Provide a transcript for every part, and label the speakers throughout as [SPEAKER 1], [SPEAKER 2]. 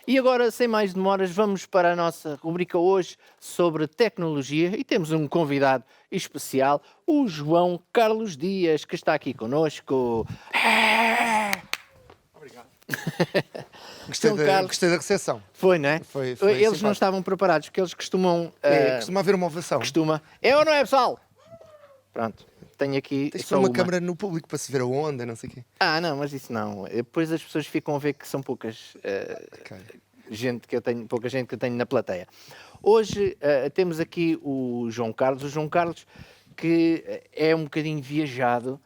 [SPEAKER 1] E agora, sem mais demoras, vamos para a nossa rubrica hoje sobre tecnologia e temos um convidado especial, o João Carlos Dias, que está aqui connosco.
[SPEAKER 2] Obrigado.
[SPEAKER 1] João Carlos,
[SPEAKER 2] Gostei da recepção.
[SPEAKER 1] foi, não é?
[SPEAKER 2] Foi
[SPEAKER 1] Eles não
[SPEAKER 2] simpático.
[SPEAKER 1] estavam preparados, porque eles costumam...
[SPEAKER 2] Costuma haver uma ovação.
[SPEAKER 1] costuma... É ou não é, pessoal? Pronto, tenho aqui
[SPEAKER 2] Tens de pôr
[SPEAKER 1] só
[SPEAKER 2] uma
[SPEAKER 1] uma.
[SPEAKER 2] câmara no público para se ver a onda, não sei o quê.
[SPEAKER 1] Ah, não, mas isso não. Depois as pessoas ficam a ver que são poucas...
[SPEAKER 2] Ok.
[SPEAKER 1] pouca gente que eu tenho na plateia. Hoje temos aqui o João Carlos. O João Carlos que é um bocadinho viajado,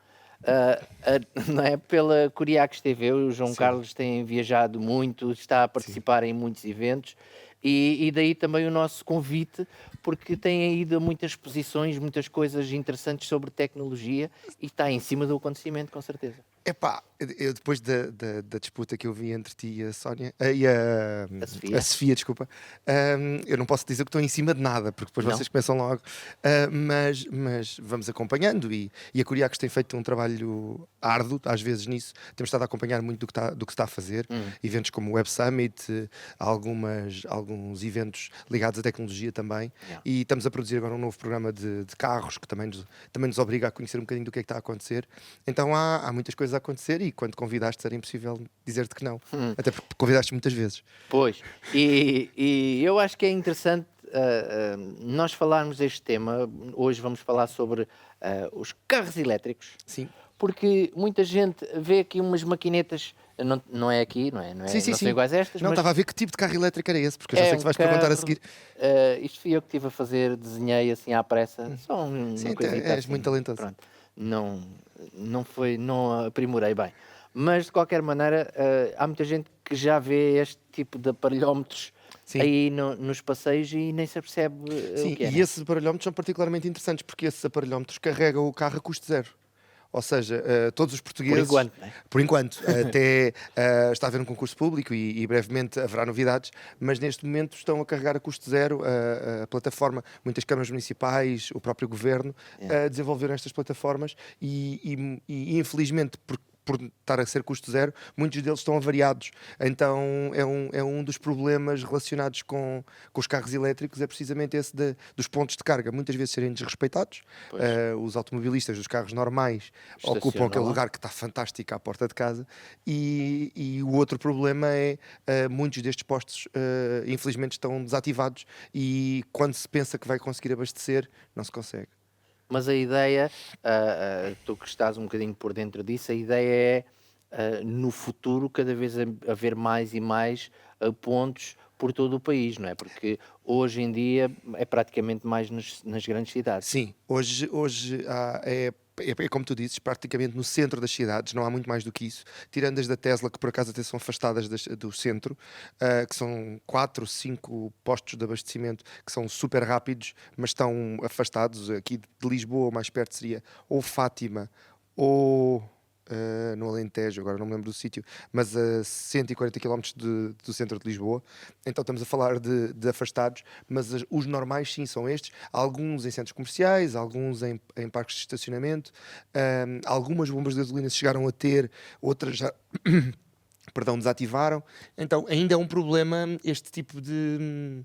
[SPEAKER 1] não é? Pela Curiacos TV. O João
[SPEAKER 2] Sim.
[SPEAKER 1] Carlos tem viajado muito, está a participar em muitos eventos e daí também o nosso convite, porque tem ido a muitas exposições, muitas coisas interessantes sobre tecnologia e está em cima do acontecimento, com certeza.
[SPEAKER 2] Epá, eu depois da disputa que eu vi entre ti e a Sónia,
[SPEAKER 1] Sofia.
[SPEAKER 2] a Sofia, desculpa, eu não posso dizer que estou em cima de nada, porque depois
[SPEAKER 1] Não?
[SPEAKER 2] vocês começam logo, mas vamos acompanhando e a Curiacos tem feito um trabalho árduo, às vezes nisso, temos estado a acompanhar muito do que se está a fazer, eventos como o Web Summit, alguns eventos ligados à tecnologia também,
[SPEAKER 1] Yeah.
[SPEAKER 2] e estamos a produzir agora um novo programa de carros que também nos obriga a conhecer um bocadinho do que é que está a acontecer. Então há muitas coisas a acontecer e quando convidaste era impossível dizer-te que não. Até porque convidaste muitas vezes.
[SPEAKER 1] Pois, e eu acho que é interessante nós falarmos deste tema. Hoje vamos falar sobre os carros elétricos,
[SPEAKER 2] Sim.
[SPEAKER 1] porque muita gente vê aqui umas maquinetas, não é aqui, não é? Não
[SPEAKER 2] Sim, sim,
[SPEAKER 1] não
[SPEAKER 2] sim.
[SPEAKER 1] são iguais a estas,
[SPEAKER 2] Não,
[SPEAKER 1] mas
[SPEAKER 2] estava a ver que tipo de carro elétrico era esse, porque eu já
[SPEAKER 1] é
[SPEAKER 2] sei
[SPEAKER 1] um
[SPEAKER 2] que tu vais perguntar a
[SPEAKER 1] carro.
[SPEAKER 2] seguir.
[SPEAKER 1] Isto fui eu que estive a fazer, desenhei assim à pressa, só uma
[SPEAKER 2] Sim,
[SPEAKER 1] coisita
[SPEAKER 2] és
[SPEAKER 1] assim.
[SPEAKER 2] muito talentoso.
[SPEAKER 1] Pronto, não aprimorei bem. Mas de qualquer maneira, há muita gente que já vê este tipo de aparelhómetros
[SPEAKER 2] Sim.
[SPEAKER 1] aí nos passeios e nem se apercebe
[SPEAKER 2] Sim,
[SPEAKER 1] o que é.
[SPEAKER 2] e
[SPEAKER 1] Né?
[SPEAKER 2] esses aparelhómetros são particularmente interessantes porque esses aparelhómetros carregam o carro a custo zero. Ou seja, todos os portugueses...
[SPEAKER 1] Por enquanto, né?
[SPEAKER 2] Por enquanto. Até está a haver um concurso público e brevemente haverá novidades, mas neste momento estão a carregar a custo zero a plataforma. Muitas câmaras municipais, o próprio governo, desenvolveram estas plataformas e infelizmente, por estar a ser custo zero, muitos deles estão avariados. Então é um dos problemas relacionados com os carros elétricos, é precisamente esse dos pontos de carga, muitas vezes serem desrespeitados. Os automobilistas dos carros normais ocupam aquele
[SPEAKER 1] lá.
[SPEAKER 2] lugar que está fantástico à porta de casa e o outro problema é muitos destes postos infelizmente estão desativados e quando se pensa que vai conseguir abastecer, não se consegue.
[SPEAKER 1] Mas a ideia, tu que estás um bocadinho por dentro disso, a ideia é no futuro cada vez haver mais e mais pontos por todo o país, não é? Porque hoje em dia é praticamente mais nas grandes cidades.
[SPEAKER 2] Sim, hoje é como tu dizes, praticamente no centro das cidades, não há muito mais do que isso, tirando as da Tesla, que por acaso até são afastadas do centro, que são 4, 5 postos de abastecimento que são super rápidos, mas estão afastados. Aqui de Lisboa, mais perto seria ou Fátima ou no Alentejo, agora não me lembro do sítio, mas a 140 km do centro de Lisboa. Então estamos a falar de afastados, mas os normais sim são estes, alguns em centros comerciais, alguns em parques de estacionamento, algumas bombas de gasolina se chegaram a ter, outras já perdão, desativaram. Então ainda é um problema este tipo de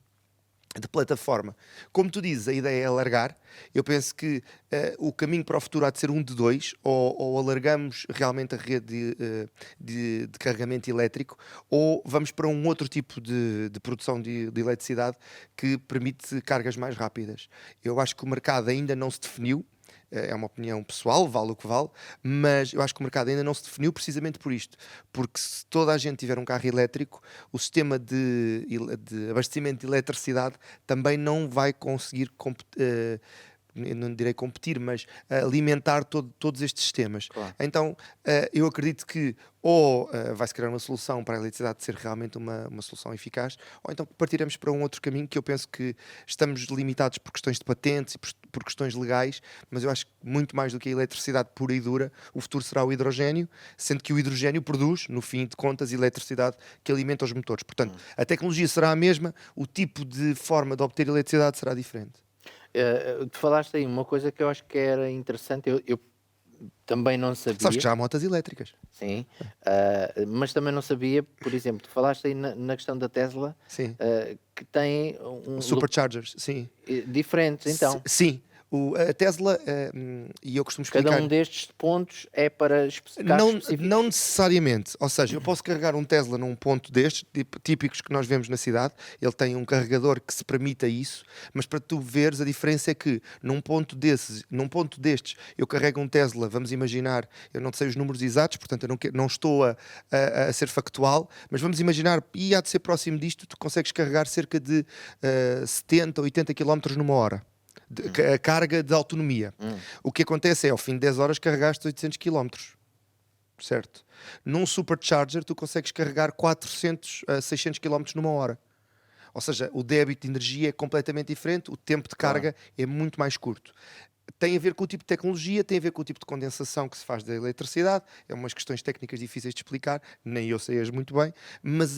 [SPEAKER 2] plataforma. Como tu dizes, a ideia é alargar. Eu penso que o caminho para o futuro há de ser um de dois, ou alargamos realmente a rede de carregamento elétrico, ou vamos para um outro tipo de produção de eletricidade que permite cargas mais rápidas. Eu acho que o mercado ainda não se definiu. É uma opinião pessoal, vale o que vale, mas eu acho que o mercado ainda não se definiu precisamente por isto, porque se toda a gente tiver um carro elétrico, o sistema de abastecimento de eletricidade também não vai conseguir eu não direi competir, mas alimentar todos estes sistemas.
[SPEAKER 1] Claro.
[SPEAKER 2] Então, eu acredito que ou vai-se criar uma solução para a eletricidade ser realmente uma solução eficaz, ou então partiremos para um outro caminho que eu penso que estamos limitados por questões de patentes e por questões legais, mas eu acho que muito mais do que a eletricidade pura e dura, o futuro será o hidrogénio, sendo que o hidrogénio produz, no fim de contas, eletricidade que alimenta os motores. Portanto, a tecnologia será a mesma, o tipo de forma de obter eletricidade será diferente.
[SPEAKER 1] Tu falaste aí uma coisa que eu acho que era interessante. Eu também não
[SPEAKER 2] Sabes
[SPEAKER 1] sabia,
[SPEAKER 2] que já há motas elétricas.
[SPEAKER 1] sim, mas também não sabia, por exemplo, tu falaste aí na questão da Tesla,
[SPEAKER 2] Sim.
[SPEAKER 1] que tem
[SPEAKER 2] Superchargers, sim.
[SPEAKER 1] diferentes, então.
[SPEAKER 2] Sim. A Tesla, e eu costumo
[SPEAKER 1] Cada
[SPEAKER 2] explicar.
[SPEAKER 1] um destes pontos é para carros
[SPEAKER 2] Não, não
[SPEAKER 1] específicos.
[SPEAKER 2] necessariamente, ou seja, eu posso carregar um Tesla num ponto destes, típicos que nós vemos na cidade, ele tem um carregador que se permita isso, mas para tu veres a diferença é que num ponto destes, eu carrego um Tesla, vamos imaginar, eu não sei os números exatos, portanto eu não estou a ser factual, mas vamos imaginar, e há de ser próximo disto, tu consegues carregar cerca de 70, 80 km numa hora. A carga de autonomia. O que acontece é, ao fim de 10 horas, carregaste 800 km. Certo? Num supercharger, tu consegues carregar 400 a 600 km numa hora. Ou seja, o débito de energia é completamente diferente, o tempo de carga é muito mais curto. Tem a ver com o tipo de tecnologia, tem a ver com o tipo de condensação que se faz da eletricidade. É umas questões técnicas difíceis de explicar, nem eu sei-as muito bem, mas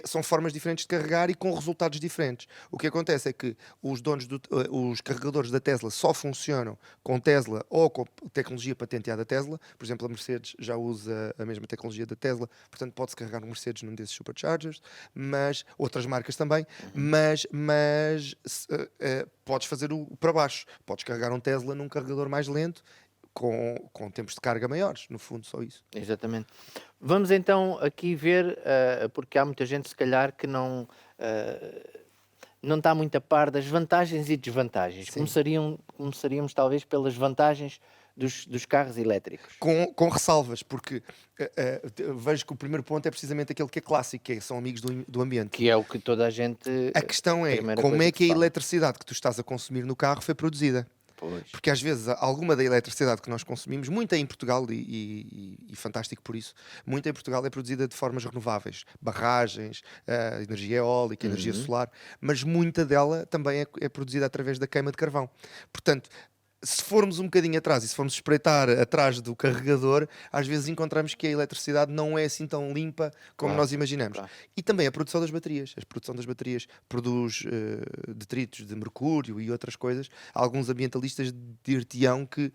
[SPEAKER 2] são formas diferentes de carregar e com resultados diferentes. O que acontece é que os carregadores da Tesla só funcionam com Tesla ou com tecnologia patenteada Tesla. Por exemplo, a Mercedes já usa a mesma tecnologia da Tesla, portanto pode-se carregar um Mercedes num desses superchargers, mas outras marcas também, mas podes fazer o para baixo. Podes carregar um Tesla num carregador mais lento, com tempos de carga maiores, no fundo, só isso.
[SPEAKER 1] Exatamente. Vamos então aqui ver, porque há muita gente, se calhar, que não está muito a par das vantagens e desvantagens.
[SPEAKER 2] Sim.
[SPEAKER 1] Começaríamos talvez pelas vantagens dos carros elétricos.
[SPEAKER 2] Com ressalvas, porque vejo que o primeiro ponto é precisamente aquele que é clássico, que são amigos do ambiente.
[SPEAKER 1] Que é o que toda a gente.
[SPEAKER 2] A questão é,
[SPEAKER 1] primeira
[SPEAKER 2] como
[SPEAKER 1] coisa
[SPEAKER 2] é que a
[SPEAKER 1] se fala.
[SPEAKER 2] eletricidade que tu estás a consumir no carro foi produzida?
[SPEAKER 1] Pois.
[SPEAKER 2] Porque às vezes alguma da eletricidade que nós consumimos, muita em Portugal, e fantástico por isso, muita em Portugal é produzida de formas renováveis, barragens, energia eólica, energia solar, mas muita dela também é produzida através da queima de carvão. Portanto, se formos um bocadinho atrás e se formos espreitar atrás do carregador, às vezes encontramos que a eletricidade não é assim tão limpa como nós imaginamos.
[SPEAKER 1] Claro.
[SPEAKER 2] E também a produção das baterias. A produção das baterias produz detritos de mercúrio e outras coisas. Alguns ambientalistas dir-te-ão que,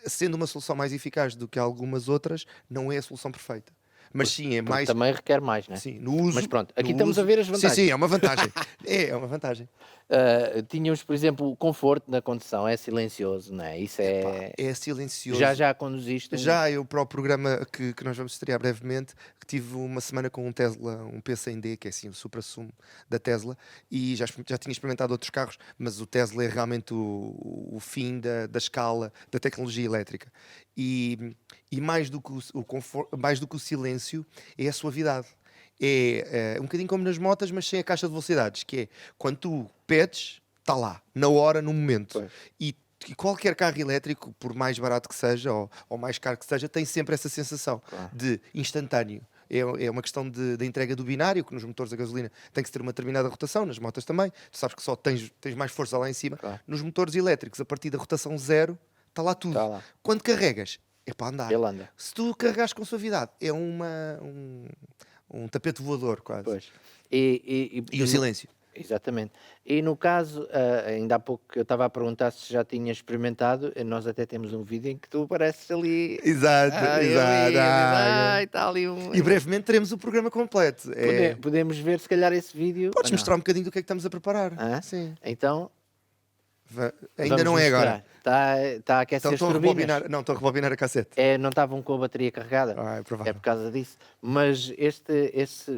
[SPEAKER 2] sendo uma solução mais eficaz do que algumas outras, não é a solução perfeita. Mas sim, é
[SPEAKER 1] Porque
[SPEAKER 2] mais.
[SPEAKER 1] também requer mais, né?
[SPEAKER 2] Sim, no uso.
[SPEAKER 1] Mas pronto, aqui
[SPEAKER 2] no
[SPEAKER 1] estamos a
[SPEAKER 2] uso-
[SPEAKER 1] ver as vantagens.
[SPEAKER 2] Sim, é uma vantagem. é uma vantagem.
[SPEAKER 1] Tínhamos, por exemplo, o conforto na condução, é silencioso, não é? Isso é.
[SPEAKER 2] É silencioso.
[SPEAKER 1] Já conduziste?
[SPEAKER 2] Já eu para o programa que nós vamos estrear brevemente, que tive uma semana com um Tesla, um P100D, que é assim o supra-sumo da Tesla, e já tinha experimentado outros carros, mas o Tesla é realmente o fim da escala da tecnologia elétrica. E mais do que o conforto, mais do que o silêncio, é a suavidade. É um bocadinho como nas motas, mas sem a caixa de velocidades, que é quando tu pedes, está lá, na hora, no momento.
[SPEAKER 1] Pois.
[SPEAKER 2] E qualquer carro elétrico, por mais barato que seja ou mais caro que seja, tem sempre essa sensação de instantâneo. É uma questão da entrega do binário, que nos motores a gasolina tem que se ter uma determinada rotação, nas motas também. Tu sabes que só tens mais força lá em cima.
[SPEAKER 1] Claro.
[SPEAKER 2] Nos motores elétricos, a partir da rotação zero, está lá tudo.
[SPEAKER 1] Tá lá.
[SPEAKER 2] Quando carregas, é para andar.
[SPEAKER 1] Ele anda.
[SPEAKER 2] Se tu carregas com suavidade, é um tapete voador, quase.
[SPEAKER 1] Pois.
[SPEAKER 2] E o silêncio.
[SPEAKER 1] Exatamente. E no caso, ainda há pouco eu estava a perguntar se já tinha experimentado, nós até temos um vídeo em que tu apareces ali.
[SPEAKER 2] Exato, exato.
[SPEAKER 1] Está ali um.
[SPEAKER 2] E brevemente teremos o programa completo.
[SPEAKER 1] Podemos ver se calhar esse vídeo.
[SPEAKER 2] Podes
[SPEAKER 1] ou não?
[SPEAKER 2] mostrar um bocadinho do que é que estamos a preparar.
[SPEAKER 1] Hã?
[SPEAKER 2] Sim.
[SPEAKER 1] Então,
[SPEAKER 2] Ainda
[SPEAKER 1] vamos
[SPEAKER 2] não é
[SPEAKER 1] mostrar.
[SPEAKER 2] agora.
[SPEAKER 1] Está a aquecer
[SPEAKER 2] Então
[SPEAKER 1] as
[SPEAKER 2] estou a
[SPEAKER 1] turbinas.
[SPEAKER 2] rebobinar. Não, estou a rebobinar a cassete.
[SPEAKER 1] Não estavam com a bateria carregada.
[SPEAKER 2] É provável.
[SPEAKER 1] É por causa disso. Mas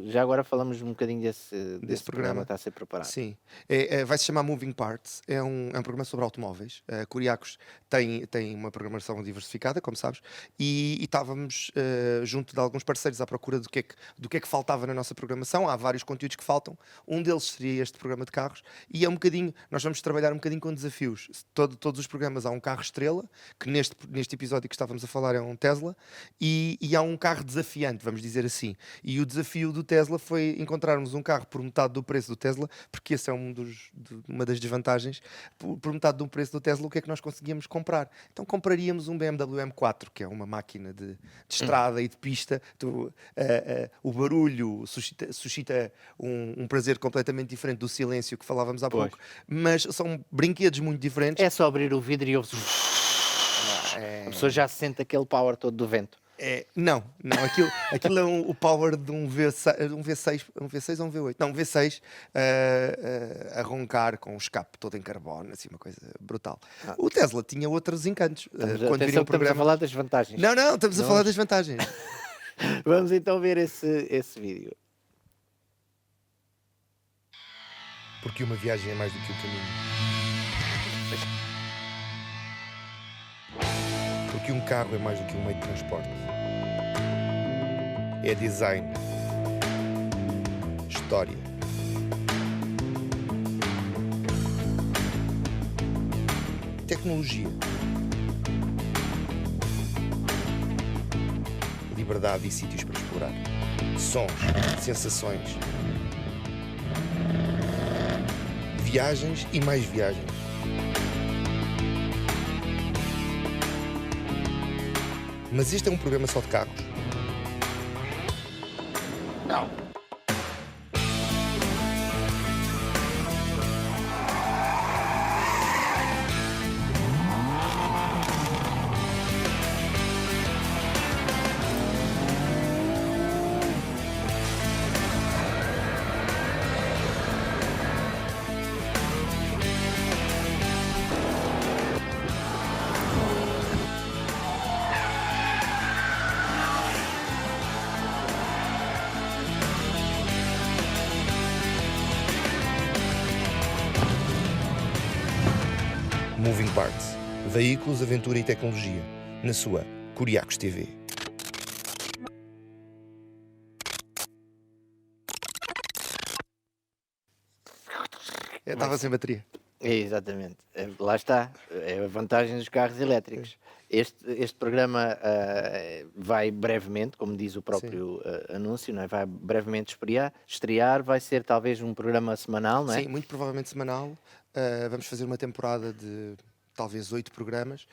[SPEAKER 1] já agora falamos um bocadinho desse programa que está a ser preparado.
[SPEAKER 2] Sim. Vai-se chamar Moving Parts. É um programa sobre automóveis. Curiacos tem uma programação diversificada, como sabes, e estávamos junto de alguns parceiros à procura do que é que faltava na nossa programação. Há vários conteúdos que faltam. Um deles seria este programa de carros. E é um bocadinho, nós vamos trabalhar um bocadinho com desafios. Todos os programas há um carro estrela, que neste episódio que estávamos a falar é um Tesla, e há um carro desafiante, vamos dizer assim. E o desafio do Tesla foi encontrarmos um carro por metade do preço do Tesla, porque esse é uma das desvantagens. Por metade do preço do Tesla, o que é que nós conseguíamos comprar? Então compraríamos um BMW M4, que é uma máquina de estrada e de pista. O barulho suscita um prazer completamente diferente do silêncio que falávamos há pouco, mas são brinquedos muito diferentes.
[SPEAKER 1] É só abrir o vidro e ouve A pessoa já sente aquele power todo do vento.
[SPEAKER 2] Não, aquilo é o power de um V6 ou um V8? Não, um V6 a roncar com o escape todo em carbono, assim, uma coisa brutal. O Tesla tinha outros encantos. Quando
[SPEAKER 1] Atenção, estamos a falar das vantagens.
[SPEAKER 2] Não, estamos a falar das vantagens.
[SPEAKER 1] Vamos então ver esse vídeo.
[SPEAKER 2] Porque uma viagem é mais do que um caminho. Porque um carro é mais do que um meio de transporte. É design, história, tecnologia, liberdade e sítios para explorar, sons, sensações, viagens e mais viagens. Mas este é um programa só de carros? Não. Moving Parts. Veículos, aventura e tecnologia. Na sua Curiacos TV. Estava sem bateria.
[SPEAKER 1] Exatamente. Lá está. É a vantagem dos carros elétricos. Este programa vai brevemente, como diz o próprio anúncio, não é? Vai brevemente estrear. Vai ser talvez um programa semanal, não é?
[SPEAKER 2] Sim, muito provavelmente semanal. Vamos fazer uma temporada de talvez 8 programas,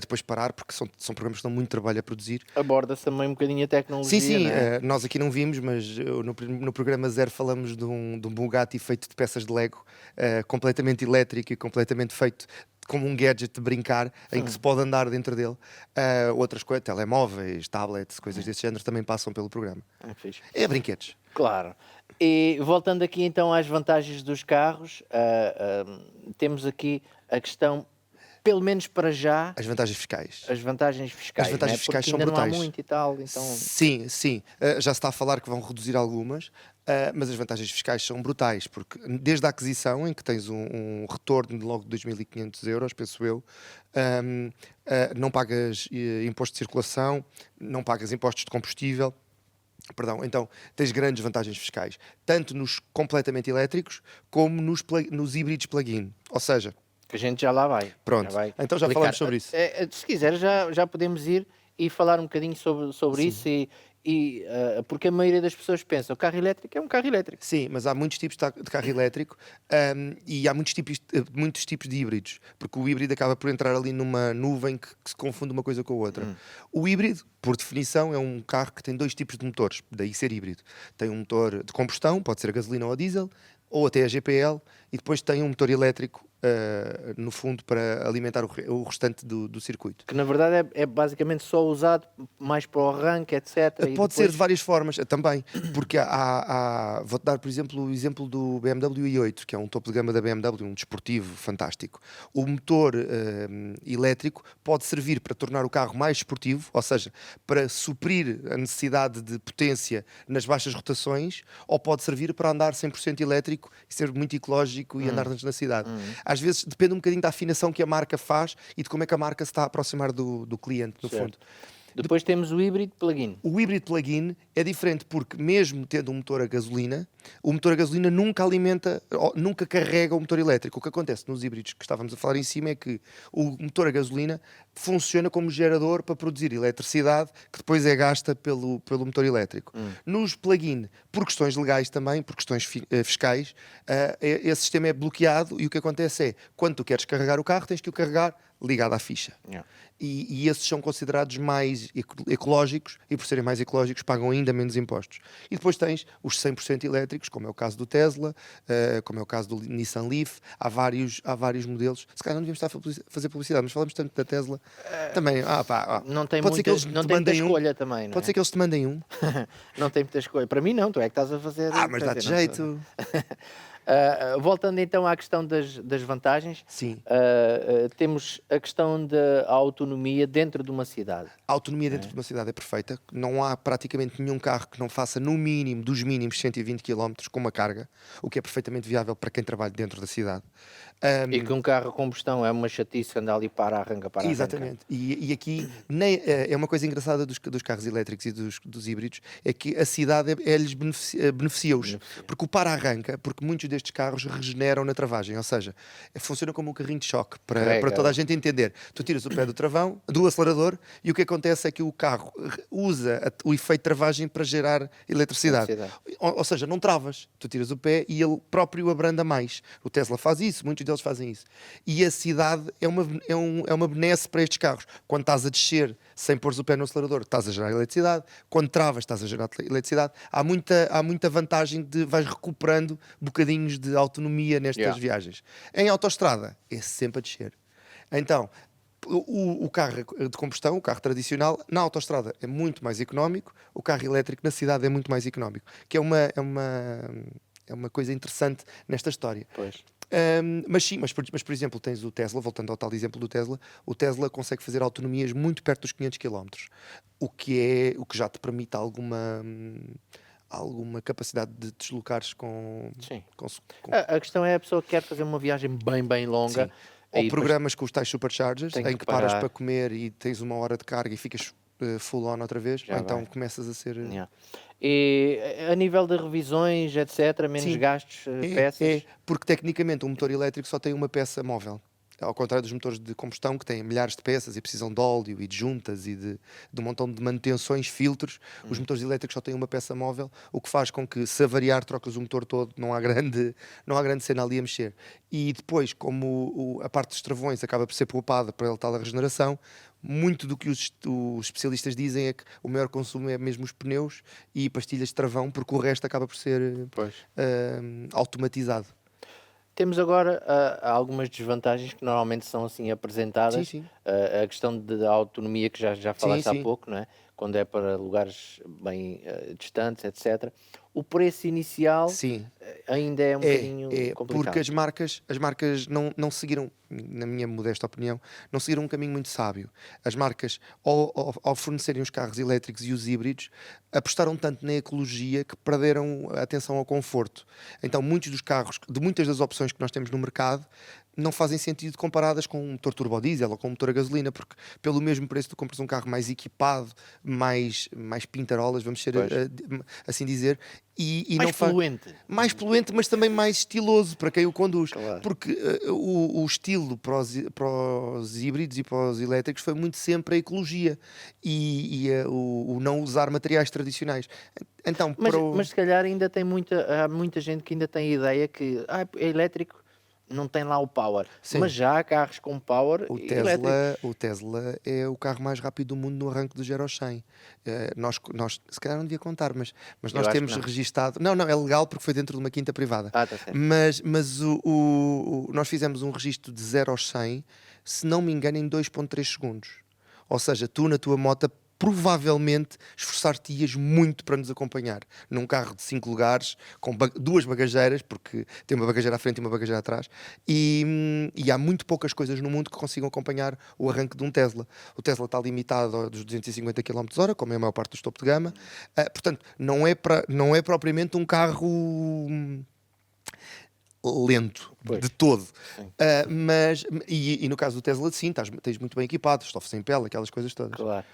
[SPEAKER 2] depois parar, porque são programas que dão muito trabalho a produzir.
[SPEAKER 1] Aborda-se também um bocadinho a tecnologia,
[SPEAKER 2] Sim,
[SPEAKER 1] não é?
[SPEAKER 2] nós aqui não vimos, mas no programa 0 falamos de um Bugatti feito de peças de Lego, completamente elétrico e completamente feito como um gadget de brincar, em que se pode andar dentro dele. Outras coisas, telemóveis, tablets, coisas desse género também passam pelo programa.
[SPEAKER 1] Fixe.
[SPEAKER 2] É brinquedos.
[SPEAKER 1] Claro. E voltando aqui então às vantagens dos carros, temos aqui a questão, pelo menos para já,
[SPEAKER 2] As vantagens fiscais.
[SPEAKER 1] as vantagens fiscais.
[SPEAKER 2] As vantagens
[SPEAKER 1] não é?
[SPEAKER 2] fiscais
[SPEAKER 1] Porque
[SPEAKER 2] são
[SPEAKER 1] ainda
[SPEAKER 2] brutais.
[SPEAKER 1] não há muito e tal, então...
[SPEAKER 2] Sim. Já se está a falar que vão reduzir algumas, mas as vantagens fiscais são brutais, porque desde a aquisição, em que tens um retorno de logo de 2.500 euros, penso eu, não pagas imposto de circulação, não pagas impostos de combustível. Perdão, então tens grandes vantagens fiscais, tanto nos completamente elétricos como nos híbridos plug-in. Ou seja,
[SPEAKER 1] Que a gente já lá vai.
[SPEAKER 2] pronto,
[SPEAKER 1] Já vai
[SPEAKER 2] então já
[SPEAKER 1] explicar.
[SPEAKER 2] falamos sobre isso.
[SPEAKER 1] Se quiser, já podemos ir e falar um bocadinho sobre isso, porque a maioria das pessoas pensa o carro elétrico é um carro elétrico.
[SPEAKER 2] Sim, mas há muitos tipos de carro elétrico, e há muitos tipos de híbridos, porque o híbrido acaba por entrar ali numa nuvem que se confunde uma coisa com a outra. O híbrido, por definição, é um carro que tem dois tipos de motores, daí ser híbrido. Tem um motor de combustão, pode ser a gasolina ou a diesel, ou até a GPL, e depois tem um motor elétrico, no fundo, para alimentar o restante do circuito.
[SPEAKER 1] Que na verdade é basicamente só usado mais para o arranque, etc.
[SPEAKER 2] Pode ser de várias formas também, porque vou-te dar, por exemplo, o exemplo do BMW i8, que é um topo de gama da BMW, um desportivo fantástico. O motor elétrico pode servir para tornar o carro mais esportivo, ou seja, para suprir a necessidade de potência nas baixas rotações, ou pode servir para andar 100% elétrico e ser muito ecológico e andar na cidade. Às vezes depende um bocadinho da afinação que a marca faz e de como é que a marca se está a aproximar do cliente, no fundo.
[SPEAKER 1] Depois temos o híbrido plug-in.
[SPEAKER 2] O híbrido plug-in é diferente porque, mesmo tendo um motor a gasolina, o motor a gasolina nunca alimenta, nunca carrega o motor elétrico. O que acontece nos híbridos que estávamos a falar em cima é que o motor a gasolina funciona como gerador para produzir eletricidade que depois é gasta pelo motor elétrico. Nos plug-in, por questões legais também, por questões fiscais, esse sistema é bloqueado e o que acontece é, quando tu queres carregar o carro, tens que o carregar ligado à ficha. E esses são considerados mais ecológicos e, por serem mais ecológicos, pagam ainda menos impostos. E depois tens os 100% elétricos, elétricos, como é o caso do Tesla, como é o caso do Nissan Leaf, há vários modelos. Se calhar não devíamos estar a fazer publicidade, mas falamos tanto da Tesla. Também,
[SPEAKER 1] Não tem
[SPEAKER 2] pode ser que
[SPEAKER 1] muita,
[SPEAKER 2] eles
[SPEAKER 1] não
[SPEAKER 2] te
[SPEAKER 1] tem muita
[SPEAKER 2] mandem um,
[SPEAKER 1] escolha também, não
[SPEAKER 2] pode ser
[SPEAKER 1] é?
[SPEAKER 2] que eles te mandem um.
[SPEAKER 1] Não tem muita escolha. Para mim não, tu é que estás a fazer.
[SPEAKER 2] Mas
[SPEAKER 1] Quer
[SPEAKER 2] dá-te
[SPEAKER 1] dizer, não estou.
[SPEAKER 2] jeito.
[SPEAKER 1] Voltando então à questão das vantagens,
[SPEAKER 2] Sim.
[SPEAKER 1] temos a questão da autonomia dentro de uma cidade.
[SPEAKER 2] A autonomia dentro de uma cidade é perfeita. Não há praticamente nenhum carro que não faça no mínimo, dos mínimos 120 km com uma carga, o que é perfeitamente viável para quem trabalha dentro da cidade.
[SPEAKER 1] E que um carro a combustão é uma chatice andar ali para arranca, para arranca.
[SPEAKER 2] Exatamente. E aqui é uma coisa engraçada dos carros elétricos e dos híbridos, é que a cidade lhes beneficia-os.
[SPEAKER 1] Beneficia.
[SPEAKER 2] Porque o para-arranca, porque muitos destes carros regeneram na travagem, ou seja, funciona como um carrinho de choque, para
[SPEAKER 1] Carrega.
[SPEAKER 2] toda a gente entender. Tu tiras o pé do travão, do acelerador, e o que acontece é que o carro usa o efeito de travagem para gerar eletricidade. Ou seja, não travas, tu tiras o pé e ele próprio abranda mais. O Tesla faz isso, muitos deles fazem isso. E a cidade é uma benesse para estes carros. Quando estás a descer sem pôr o pé no acelerador, estás a gerar eletricidade. Quando travas, estás a gerar eletricidade. Há muita vantagem de vais recuperando bocadinhos de autonomia nestas viagens. Em autoestrada, é sempre a descer. Então, o carro de combustão, o carro tradicional, na autoestrada é muito mais económico, o carro elétrico na cidade é muito mais económico, que é uma coisa interessante nesta história.
[SPEAKER 1] Pois.
[SPEAKER 2] Mas sim, mas por exemplo, tens o Tesla, voltando ao tal exemplo do Tesla, o Tesla consegue fazer autonomias muito perto dos 500 km, o que já te permite alguma capacidade de deslocares com...
[SPEAKER 1] Sim.
[SPEAKER 2] com
[SPEAKER 1] A questão é a pessoa que quer fazer uma viagem bem longa.
[SPEAKER 2] Sim. Ou programas com os tais superchargers,
[SPEAKER 1] tem
[SPEAKER 2] em
[SPEAKER 1] que
[SPEAKER 2] que paras
[SPEAKER 1] parar.
[SPEAKER 2] para comer e tens uma hora de carga e ficas full on outra vez,
[SPEAKER 1] Já
[SPEAKER 2] ou então
[SPEAKER 1] vai.
[SPEAKER 2] começas a ser...
[SPEAKER 1] E a nível de revisões, etc., menos
[SPEAKER 2] Sim.
[SPEAKER 1] gastos, peças.
[SPEAKER 2] Porque tecnicamente um motor elétrico só tem uma peça móvel. Ao contrário dos motores de combustão, que têm milhares de peças e precisam de óleo e de juntas e de um montão de manutenções, filtros, os motores elétricos só têm uma peça móvel, o que faz com que, se avariar, trocas o motor todo, não há grande cena ali a mexer. E depois, como a parte dos travões acaba por ser poupada para a tal regeneração, muito do que os especialistas dizem é que o maior consumo é mesmo os pneus e pastilhas de travão, porque o resto acaba por ser automatizado.
[SPEAKER 1] Temos agora algumas desvantagens que normalmente são assim apresentadas.
[SPEAKER 2] Sim.
[SPEAKER 1] A questão da autonomia que já falaste há
[SPEAKER 2] Sim.
[SPEAKER 1] pouco, não é? Quando é para lugares bem distantes, etc. O preço inicial
[SPEAKER 2] Sim.
[SPEAKER 1] ainda é um bocadinho complicado.
[SPEAKER 2] Porque as marcas não seguiram, na minha modesta opinião, não seguiram um caminho muito sábio. As marcas, ao fornecerem os carros elétricos e os híbridos, apostaram tanto na ecologia que perderam a atenção ao conforto. Então, muitos dos carros, de muitas das opções que nós temos no mercado, não fazem sentido comparadas com um motor turbo diesel ou com um motor a gasolina, porque pelo mesmo preço tu compras um carro mais equipado, mais pintarolas, vamos ser assim dizer, e
[SPEAKER 1] Mais
[SPEAKER 2] não faz
[SPEAKER 1] fluente.
[SPEAKER 2] mais poluente, mas também mais estiloso para quem o conduz.
[SPEAKER 1] Claro.
[SPEAKER 2] Porque o estilo para os híbridos e para os elétricos foi muito sempre a ecologia e o não usar materiais tradicionais. Então,
[SPEAKER 1] Mas se calhar ainda há muita gente que ainda tem a ideia que é elétrico, não tem lá o power.
[SPEAKER 2] Sim.
[SPEAKER 1] Mas já há carros com power elétricos.
[SPEAKER 2] O Tesla é o carro mais rápido do mundo no arranque do 0 ao 100. Nós, se calhar não devia contar, mas nós
[SPEAKER 1] acho
[SPEAKER 2] temos
[SPEAKER 1] que não.
[SPEAKER 2] registado. Não, é legal porque foi dentro de uma quinta privada.
[SPEAKER 1] Tá certo.
[SPEAKER 2] Mas nós fizemos um registro de 0 aos 100, se não me engano, em 2,3 segundos. Ou seja, tu na tua moto provavelmente esforçar-te-ias muito para nos acompanhar num carro de 5 lugares com duas bagageiras, porque tem uma bagageira à frente e uma bagageira atrás, e há muito poucas coisas no mundo que consigam acompanhar o arranque de um Tesla. O Tesla está limitado aos 250 km/h, como é a maior parte dos topo de gama. Portanto, não é propriamente um carro lento,
[SPEAKER 1] Pois.
[SPEAKER 2] de todo.
[SPEAKER 1] Sim.
[SPEAKER 2] Mas no caso do Tesla, sim, tens muito bem equipado, estofo sem pele, aquelas coisas todas.
[SPEAKER 1] Claro.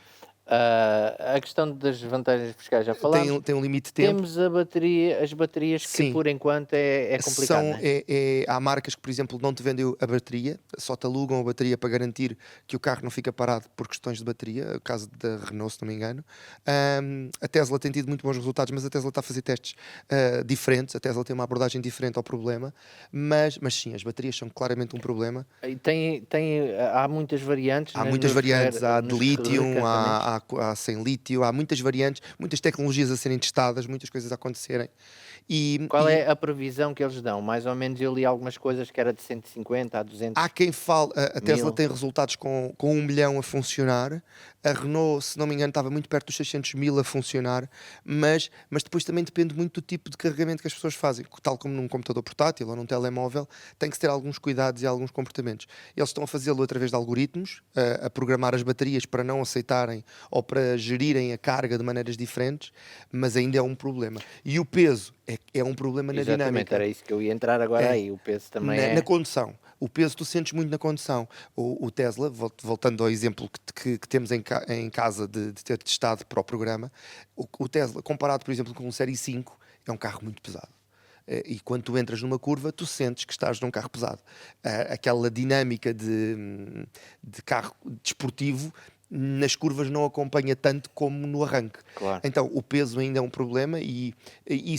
[SPEAKER 1] A questão das vantagens fiscais já falámos.
[SPEAKER 2] Tem um limite de tempo.
[SPEAKER 1] Temos as baterias que
[SPEAKER 2] Sim.
[SPEAKER 1] por enquanto é complicado, não é?
[SPEAKER 2] Há marcas que, por exemplo, não te vendem a bateria, só te alugam a bateria para garantir que o carro não fica parado por questões de bateria, o caso da Renault, se não me engano. A Tesla tem tido muito bons resultados, mas a Tesla está a fazer testes diferentes, a Tesla tem uma abordagem diferente ao problema, mas sim, as baterias são claramente um problema.
[SPEAKER 1] E há muitas variantes.
[SPEAKER 2] Há muitas variantes, há de lítio, há há sem lítio, há muitas variantes, muitas tecnologias a serem testadas, muitas coisas a acontecerem.
[SPEAKER 1] Qual é a previsão que eles dão? Mais ou menos eu li algumas coisas que era de 150 a 200
[SPEAKER 2] Há quem fale, a Tesla
[SPEAKER 1] mil.
[SPEAKER 2] tem resultados com 1 milhão a funcionar, a Renault, se não me engano, estava muito perto dos 600 mil a funcionar, mas depois também depende muito do tipo de carregamento que as pessoas fazem, tal como num computador portátil ou num telemóvel, tem que se ter alguns cuidados e alguns comportamentos. Eles estão a fazê-lo através de algoritmos, a programar as baterias para não aceitarem ou para gerirem a carga de maneiras diferentes, mas ainda é um problema. E o peso é um problema na
[SPEAKER 1] Exatamente,
[SPEAKER 2] dinâmica.
[SPEAKER 1] era isso que eu ia entrar agora
[SPEAKER 2] É.
[SPEAKER 1] aí. O peso também
[SPEAKER 2] Na
[SPEAKER 1] é.
[SPEAKER 2] condução. O peso tu sentes muito na condução. O Tesla, voltando ao exemplo que temos em casa de ter testado para o programa, o Tesla, comparado, por exemplo, com um Série 5, é um carro muito pesado. E quando tu entras numa curva, tu sentes que estás num carro pesado. Aquela dinâmica de carro desportivo nas curvas não acompanha tanto como no arranque.
[SPEAKER 1] Claro.
[SPEAKER 2] Então o peso ainda é um problema e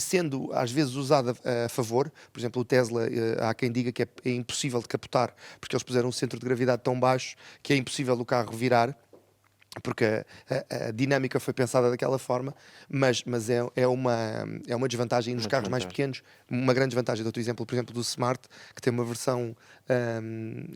[SPEAKER 2] sendo às vezes usado a favor, por exemplo o Tesla, há quem diga que é impossível de capotar porque eles puseram um centro de gravidade tão baixo que é impossível o carro virar, porque a dinâmica foi pensada daquela forma, mas é uma desvantagem nos
[SPEAKER 1] Uma
[SPEAKER 2] carros mais
[SPEAKER 1] desvantagem.
[SPEAKER 2] pequenos. Uma grande desvantagem, dou-te o exemplo, por exemplo, do Smart, que tem uma versão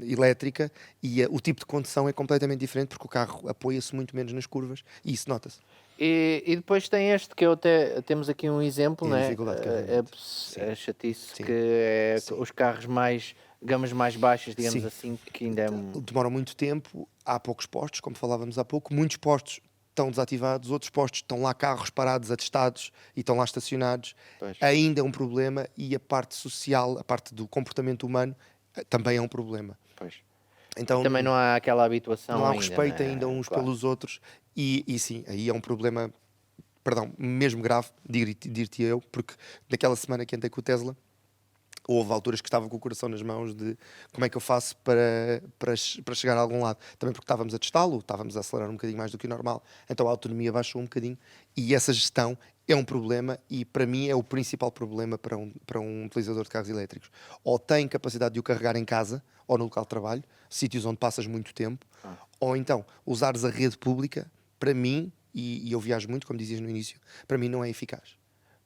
[SPEAKER 2] elétrica e o tipo de condução é completamente diferente porque o carro apoia-se muito menos nas curvas e isso nota-se.
[SPEAKER 1] E depois tem este que eu até temos aqui um exemplo,
[SPEAKER 2] E a
[SPEAKER 1] né?
[SPEAKER 2] dificuldade de carregamento. Sim,
[SPEAKER 1] A chatice
[SPEAKER 2] sim,
[SPEAKER 1] que é
[SPEAKER 2] sim.
[SPEAKER 1] os carros mais, gamas mais baixas, digamos
[SPEAKER 2] Sim.
[SPEAKER 1] assim, que ainda é
[SPEAKER 2] Demora muito tempo, há poucos postos, como falávamos há pouco, muitos postos estão desativados, outros postos estão lá carros parados, atestados e estão lá estacionados.
[SPEAKER 1] Pois.
[SPEAKER 2] Ainda é um problema e a parte social, a parte do comportamento humano também é um problema.
[SPEAKER 1] Pois.
[SPEAKER 2] Então
[SPEAKER 1] Também não há aquela habituação
[SPEAKER 2] não há o
[SPEAKER 1] ainda,
[SPEAKER 2] respeito
[SPEAKER 1] né?
[SPEAKER 2] ainda uns
[SPEAKER 1] Claro.
[SPEAKER 2] pelos outros e sim, aí é um problema, perdão, mesmo grave, dir-te eu, porque naquela semana que andei com o Tesla, houve alturas que estava com o coração nas mãos de como é que eu faço para chegar a algum lado. Também porque estávamos a testá-lo, estávamos a acelerar um bocadinho mais do que o normal, então a autonomia baixou um bocadinho e essa gestão é um problema e para mim é o principal problema para um utilizador de carros elétricos. Ou tem capacidade de o carregar em casa ou no local de trabalho, sítios onde passas muito tempo, ou então usares a rede pública, para mim, e eu viajo muito, como dizias no início, para mim não é eficaz.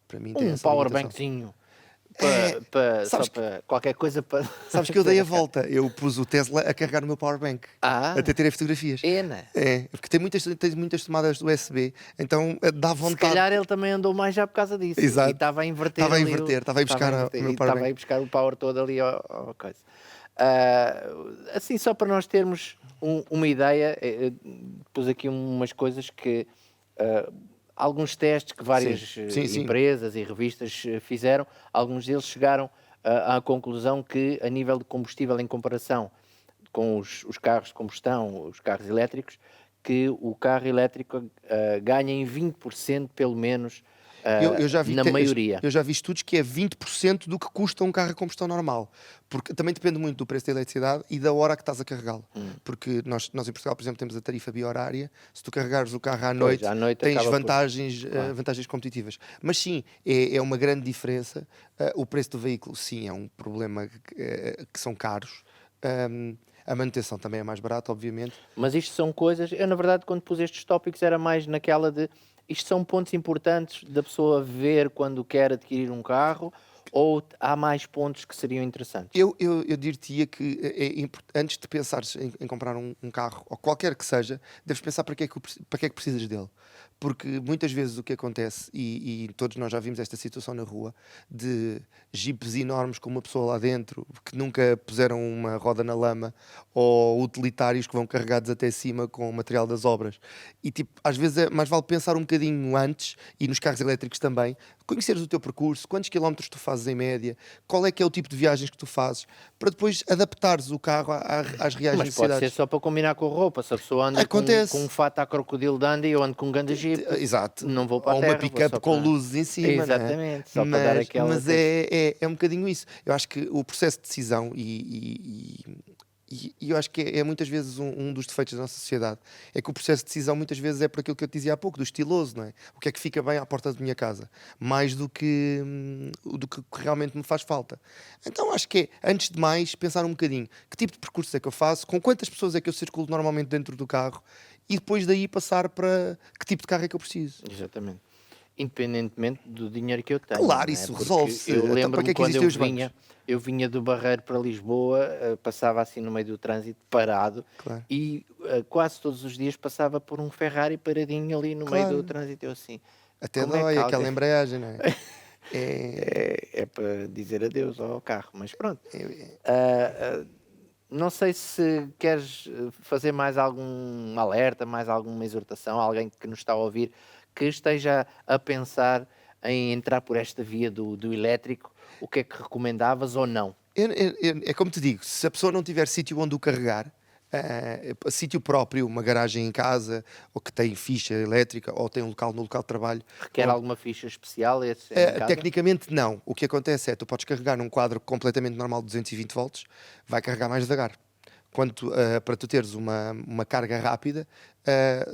[SPEAKER 2] Para mim tem
[SPEAKER 1] Um
[SPEAKER 2] essa limitação.
[SPEAKER 1] powerbankzinho
[SPEAKER 2] É,
[SPEAKER 1] só
[SPEAKER 2] sabes
[SPEAKER 1] para qualquer coisa para.
[SPEAKER 2] Sabes que eu dei a volta, eu pus o Tesla a carregar no meu powerbank,
[SPEAKER 1] Ah,
[SPEAKER 2] até tirei fotografias.
[SPEAKER 1] pena.
[SPEAKER 2] É, porque tem muitas tomadas do USB, então dá
[SPEAKER 1] Se
[SPEAKER 2] vontade.
[SPEAKER 1] calhar ele também andou mais já por causa disso.
[SPEAKER 2] Exato.
[SPEAKER 1] E estava a inverter
[SPEAKER 2] Estava a
[SPEAKER 1] ali
[SPEAKER 2] inverter, estava a ir buscar o meu
[SPEAKER 1] e estava a
[SPEAKER 2] powerbank.
[SPEAKER 1] ir buscar o power todo ali ao coisa. Ah, assim, só para nós termos uma ideia, pus aqui umas coisas que alguns testes que várias
[SPEAKER 2] Sim.
[SPEAKER 1] empresas e revistas fizeram, alguns deles chegaram à conclusão que a nível de combustível em comparação com os carros de combustão, os carros elétricos, que o carro elétrico ganha em 20% pelo menos
[SPEAKER 2] Eu já vi
[SPEAKER 1] na maioria.
[SPEAKER 2] eu já vi estudos que é 20% do que custa um carro a combustão normal. Porque também depende muito do preço da eletricidade e da hora que estás a carregá-lo. Porque nós em Portugal, por exemplo, temos a tarifa biorária. Se tu carregares o carro à noite,
[SPEAKER 1] à noite
[SPEAKER 2] tens
[SPEAKER 1] acaba por-
[SPEAKER 2] vantagens,
[SPEAKER 1] Claro.
[SPEAKER 2] vantagens competitivas. Mas sim, é uma grande diferença. O preço do veículo, sim, é um problema que são caros. A manutenção também é mais barata, obviamente.
[SPEAKER 1] Mas isto são coisas, eu na verdade quando pus estes tópicos era mais naquela de, isto são pontos importantes da pessoa ver quando quer adquirir um carro, ou há mais pontos que seriam interessantes?
[SPEAKER 2] Eu diria que antes de pensares em comprar um carro, ou qualquer que seja, deves pensar para que é que precisas dele. Porque muitas vezes o que acontece, e todos nós já vimos esta situação na rua, de jipes enormes com uma pessoa lá dentro, que nunca puseram uma roda na lama, ou utilitários que vão carregados até cima com o material das obras. E tipo, às vezes é mais vale pensar um bocadinho antes, e nos carros elétricos também, conheceres o teu percurso, quantos quilómetros tu fazes em média, qual é que é o tipo de viagens que tu fazes, para depois adaptares o carro às reais
[SPEAKER 1] Mas pode ser
[SPEAKER 2] necessidades.
[SPEAKER 1] só para combinar com a roupa, se a pessoa anda
[SPEAKER 2] Acontece.
[SPEAKER 1] com um fato a crocodilo de anda e eu ando com um ganda jeep,
[SPEAKER 2] Exato.
[SPEAKER 1] não vou para
[SPEAKER 2] Ou
[SPEAKER 1] a terra,
[SPEAKER 2] uma
[SPEAKER 1] vou
[SPEAKER 2] pick-up
[SPEAKER 1] só
[SPEAKER 2] com
[SPEAKER 1] para-
[SPEAKER 2] luzes em cima, não é?
[SPEAKER 1] Exatamente, só para dar aquela
[SPEAKER 2] mas
[SPEAKER 1] coisa.
[SPEAKER 2] é um bocadinho isso. Eu acho que o processo de decisão E eu acho que é muitas vezes um dos defeitos da nossa sociedade. É que o processo de decisão muitas vezes é por aquilo que eu te dizia há pouco, do estiloso, não é? O que é que fica bem à porta da minha casa, mais do que realmente me faz falta. Então acho que é, antes de mais, pensar um bocadinho que tipo de percurso é que eu faço, com quantas pessoas é que eu circulo normalmente dentro do carro e depois daí passar para que tipo de carro é que eu preciso.
[SPEAKER 1] Exatamente. Independentemente do dinheiro que eu tenha,
[SPEAKER 2] Claro,
[SPEAKER 1] não é?
[SPEAKER 2] isso
[SPEAKER 1] Porque
[SPEAKER 2] resolve-se.
[SPEAKER 1] eu
[SPEAKER 2] Então, para que
[SPEAKER 1] lembro-me
[SPEAKER 2] é que
[SPEAKER 1] quando
[SPEAKER 2] existem os bancos?
[SPEAKER 1] eu vinha do Barreiro para Lisboa, passava assim no meio do trânsito, parado,
[SPEAKER 2] Claro,
[SPEAKER 1] e quase todos os dias passava por um Ferrari paradinho ali no meio do
[SPEAKER 2] claro.
[SPEAKER 1] trânsito. Eu assim,
[SPEAKER 2] Até
[SPEAKER 1] como é que
[SPEAKER 2] dói aquela
[SPEAKER 1] alguém...
[SPEAKER 2] embreagem, não é? É,
[SPEAKER 1] É para dizer adeus ao carro, mas pronto.
[SPEAKER 2] é-
[SPEAKER 1] Ah, ah, não sei se queres fazer mais algum alerta, mais alguma exortação, alguém que nos está a ouvir, que esteja a pensar em entrar por esta via do elétrico, o que é que recomendavas ou não?
[SPEAKER 2] É como te digo, se a pessoa não tiver sítio onde o carregar, sítio próprio, uma garagem em casa, ou que tem ficha elétrica, ou tem um local no local de trabalho,
[SPEAKER 1] Requer
[SPEAKER 2] onde,
[SPEAKER 1] alguma ficha especial esse em casa?
[SPEAKER 2] tecnicamente não. O que acontece é, tu podes carregar num quadro completamente normal de 220 volts, vai carregar mais devagar. Para tu teres uma carga rápida,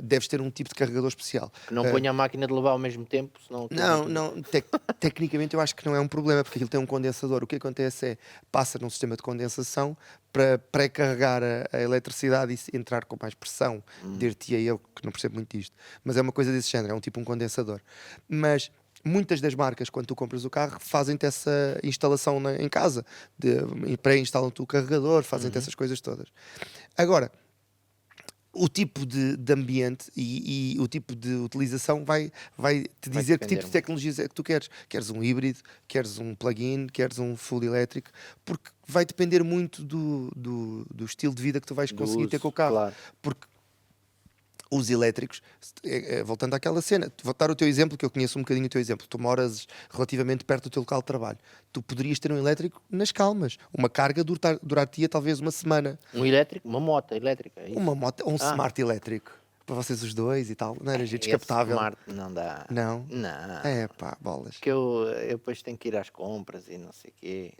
[SPEAKER 2] deves ter um tipo de carregador especial.
[SPEAKER 1] Que não ponha a máquina de lavar ao mesmo tempo, senão aquilo não
[SPEAKER 2] Não,
[SPEAKER 1] fica...
[SPEAKER 2] não, tecnicamente eu acho que não é um problema, porque aquilo tem um condensador. O que acontece é, passa num sistema de condensação para pré-carregar a eletricidade e entrar com mais pressão. Dir-te-ia eu, que não percebo muito disto. Mas é uma coisa desse género, é um tipo um condensador. Mas muitas das marcas, quando tu compras o carro, fazem-te essa instalação em casa. Pré-instalam-te o carregador, fazem-te essas coisas todas. Agora, o tipo de ambiente e o tipo de utilização vai te
[SPEAKER 1] Vai
[SPEAKER 2] dizer que tipo
[SPEAKER 1] depender
[SPEAKER 2] de
[SPEAKER 1] muito.
[SPEAKER 2] tecnologias é que tu queres. Queres um híbrido, queres um plug-in, queres um full elétrico, porque vai depender muito do estilo de vida que tu vais
[SPEAKER 1] Do
[SPEAKER 2] conseguir ter com
[SPEAKER 1] uso,
[SPEAKER 2] o carro.
[SPEAKER 1] claro.
[SPEAKER 2] Porque os elétricos, voltando àquela cena, vou dar o teu exemplo, que eu conheço um bocadinho o teu exemplo. Tu moras relativamente perto do teu local de trabalho. Tu poderias ter um elétrico nas calmas. Uma carga durar-te-ia talvez uma semana.
[SPEAKER 1] Um elétrico, uma moto elétrica, é
[SPEAKER 2] Uma
[SPEAKER 1] isso?
[SPEAKER 2] moto, um
[SPEAKER 1] Ah,
[SPEAKER 2] smart elétrico. Para vocês os dois e tal. Não era giro,
[SPEAKER 1] esse
[SPEAKER 2] descapotável.
[SPEAKER 1] smart não dá.
[SPEAKER 2] Não. É
[SPEAKER 1] Não.
[SPEAKER 2] pá, bolas.
[SPEAKER 1] Que eu depois tenho que ir às compras e não sei o quê.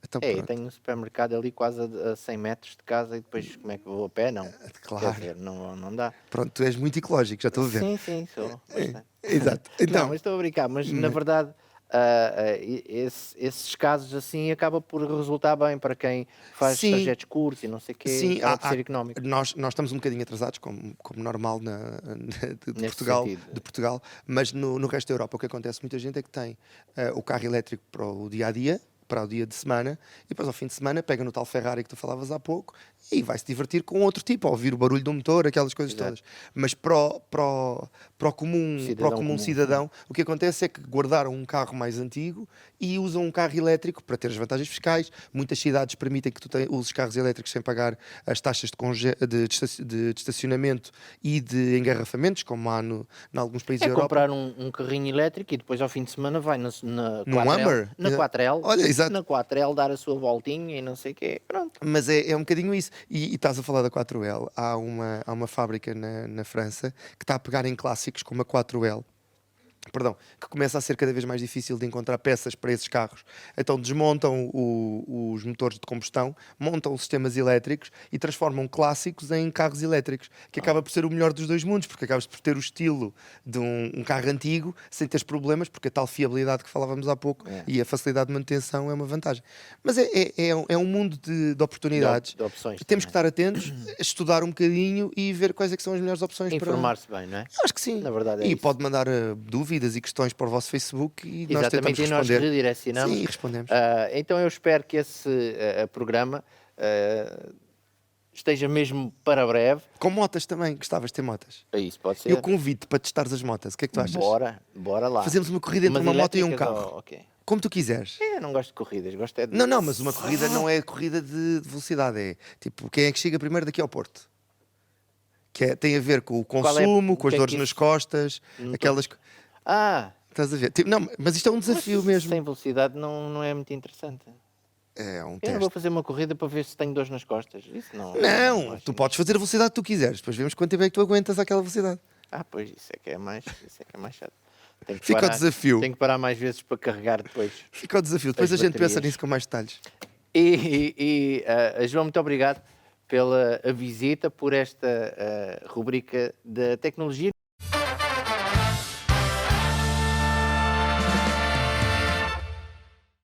[SPEAKER 2] Então
[SPEAKER 1] É, eu
[SPEAKER 2] pronto.
[SPEAKER 1] tenho um supermercado ali quase a 100 metros de casa e depois como é que vou a pé? Não. Quer
[SPEAKER 2] Claro.
[SPEAKER 1] dizer, não dá.
[SPEAKER 2] Pronto, tu és muito ecológico, já estou a ver.
[SPEAKER 1] Sim, sim, sou bastante.
[SPEAKER 2] Exato.
[SPEAKER 1] Não, mas
[SPEAKER 2] Então,
[SPEAKER 1] estou a brincar, mas na
[SPEAKER 2] mas-
[SPEAKER 1] verdade esses casos assim acaba por resultar bem para quem faz
[SPEAKER 2] sim,
[SPEAKER 1] trajetos curtos e não sei o quê,
[SPEAKER 2] sim,
[SPEAKER 1] acaba por ser económico
[SPEAKER 2] nós estamos um bocadinho atrasados, como normal de
[SPEAKER 1] nesse
[SPEAKER 2] Portugal,
[SPEAKER 1] sentido.
[SPEAKER 2] mas no resto da Europa o que acontece, muita gente é que tem o carro elétrico para o dia a dia, para o dia de semana, e depois ao fim de semana pega no tal Ferrari que tu falavas há pouco e vai se divertir com outro tipo, a ouvir o barulho do motor, aquelas coisas
[SPEAKER 1] Exato.
[SPEAKER 2] todas. Mas para o
[SPEAKER 1] Cidadão
[SPEAKER 2] comum
[SPEAKER 1] comum, sim.
[SPEAKER 2] cidadão, o que acontece é que guardaram um carro mais antigo e usam um carro elétrico para ter as vantagens fiscais. Muitas cidades permitem que tu uses carros elétricos sem pagar as taxas de estacionamento e de engarrafamentos, como há em alguns países
[SPEAKER 1] É
[SPEAKER 2] da Europa.
[SPEAKER 1] comprar um carrinho elétrico e depois ao fim de semana vai na
[SPEAKER 2] Num
[SPEAKER 1] Quatrel,
[SPEAKER 2] Hummer?
[SPEAKER 1] na Quatrel,
[SPEAKER 2] Olha, exato.
[SPEAKER 1] na Quatrel dar a sua voltinha e não sei o quê. Pronto.
[SPEAKER 2] Mas é um bocadinho isso. E estás a falar da 4L. Há uma fábrica na França que está a pegar em clássicos como a 4L. Perdão, que começa a ser cada vez mais difícil de encontrar peças para esses carros. Então desmontam os motores de combustão, montam sistemas elétricos e transformam clássicos em carros elétricos, que acaba por ser o melhor dos dois mundos, porque acabas por ter o estilo de um carro antigo sem teres problemas, porque a tal fiabilidade que falávamos há pouco
[SPEAKER 1] É.
[SPEAKER 2] e a facilidade de manutenção é uma vantagem. Mas é um mundo de oportunidades.
[SPEAKER 1] De opções
[SPEAKER 2] Temos que
[SPEAKER 1] também.
[SPEAKER 2] estar atentos, estudar um bocadinho e ver quais é que são as melhores opções para...
[SPEAKER 1] Informar-se bem, não é?
[SPEAKER 2] Eu acho que sim.
[SPEAKER 1] Na verdade é
[SPEAKER 2] E
[SPEAKER 1] isso.
[SPEAKER 2] pode mandar dúvidas e questões para o vosso Facebook e nós tentamos
[SPEAKER 1] Exatamente, e nós
[SPEAKER 2] responder.
[SPEAKER 1] redirecionamos.
[SPEAKER 2] Sim, respondemos.
[SPEAKER 1] Então eu espero que esse programa esteja mesmo para breve.
[SPEAKER 2] Com motas também, gostavas de ter motas.
[SPEAKER 1] Isso pode
[SPEAKER 2] Eu
[SPEAKER 1] ser.
[SPEAKER 2] convido para testares as motas. O que é que tu achas?
[SPEAKER 1] Bora lá.
[SPEAKER 2] Fazemos uma corrida entre
[SPEAKER 1] Umas
[SPEAKER 2] uma moto e um
[SPEAKER 1] elétricas
[SPEAKER 2] carro.
[SPEAKER 1] ok.
[SPEAKER 2] Como tu quiseres.
[SPEAKER 1] Eu não gosto de corridas, gosto é de...
[SPEAKER 2] Não, mas uma corrida não é corrida de velocidade. É tipo, quem é que chega primeiro daqui ao Porto? Tem a ver com o
[SPEAKER 1] Qual é-
[SPEAKER 2] consumo,
[SPEAKER 1] o
[SPEAKER 2] com as
[SPEAKER 1] que é
[SPEAKER 2] dores
[SPEAKER 1] que
[SPEAKER 2] nas
[SPEAKER 1] isso-
[SPEAKER 2] costas,
[SPEAKER 1] Não tô-
[SPEAKER 2] aquelas...
[SPEAKER 1] Ah,
[SPEAKER 2] Estás a ver? Tipo, não, mas isto é um desafio
[SPEAKER 1] mas
[SPEAKER 2] mesmo.
[SPEAKER 1] sem velocidade não é muito interessante.
[SPEAKER 2] É um
[SPEAKER 1] Eu não
[SPEAKER 2] teste.
[SPEAKER 1] vou fazer uma corrida para ver se tenho dores nas costas. Isso não
[SPEAKER 2] Não,
[SPEAKER 1] acho
[SPEAKER 2] tu podes fazer a velocidade que tu quiseres. Depois vemos quanto tempo é que tu aguentas aquela velocidade.
[SPEAKER 1] Pois, isso é que é mais chato. Tenho que
[SPEAKER 2] Fica o
[SPEAKER 1] parar,
[SPEAKER 2] desafio.
[SPEAKER 1] tenho que parar mais vezes para carregar depois.
[SPEAKER 2] Fica o desafio. Depois a
[SPEAKER 1] As
[SPEAKER 2] gente pensa
[SPEAKER 1] baterias.
[SPEAKER 2] nisso com mais detalhes.
[SPEAKER 1] João, muito obrigado pela a visita, por esta rubrica da tecnologia.